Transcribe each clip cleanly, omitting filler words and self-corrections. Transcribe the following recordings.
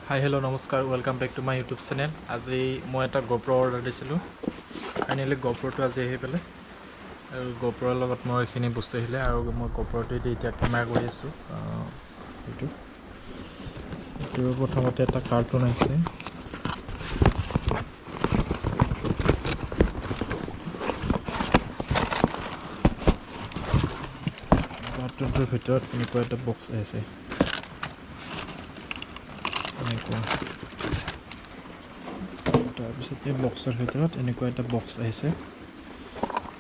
হাই hello' নমস্কাৰ welcome back to my YouTube channel. আজি মই এটা GoPro অৰ্ডাৰ দিছিলোঁ। ফাইনেলি GoProটো আজি আহি পেলাই আৰু GoProৰ লগত মই এইখিনি বস্তু আহিলে আৰু মই GoProটোৱেদি এতিয়া কেমেৰা কৰি আছোঁ। এইটো প্ৰথমতে এটা কাৰ্টুন আহিছে। কাৰ্টুনটোৰ ভিতৰত এনেকুৱা এটা বক্স আহিছে। তাৰপিছত এই বক্সৰ ভিতৰত এনেকুৱা এটা বক্স আহিছে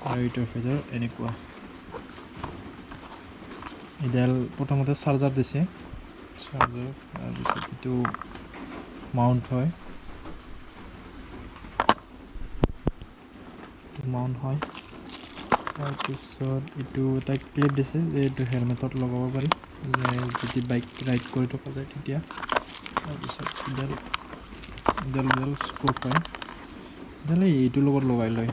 আৰু এইটোৰ ভিতৰত এনেকুৱা এডাল প্ৰথমতে চাৰ্জাৰ দিছে। তাৰপিছত এইটো মাউণ্ট হয়, তাৰপিছত এইটো এটা ক্লিপ দিছে যে এইটো হেলমেটত লগাব পাৰি, যদি বাইক ৰাইড কৰি থকা যায় তেতিয়া। তাৰপিছত এডাল স্ক্ৰুপ হয়, এইটোৰ লগত লগাই লয়।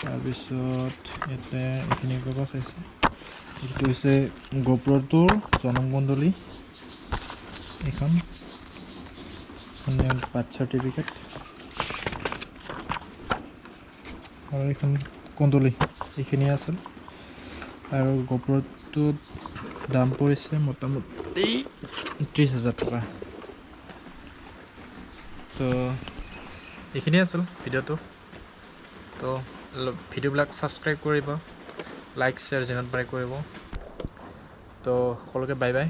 তাৰপিছত ইয়াতে এইখিনি কাগজ আছে। এইটো হৈছে GoProটোৰ জনম কুণ্ডলী, এইখন বাৰ্থ চাৰ্টিফিকেট আৰু এইখন কুণ্ডলী, এইখিনিয়ে আছিল। আৰু GoProটোত দাম পৰিছে মোটামুটি 30,000 টকা। তো এইখিনিয়ে আছিল ভিডিঅ'টো। তো ভিডিঅ'বিলাক ছাবস্ক্ৰাইব কৰিব, লাইক শ্বেয়াৰ যিমান পাৰে কৰিব। তো সকলোকে বাই বাই।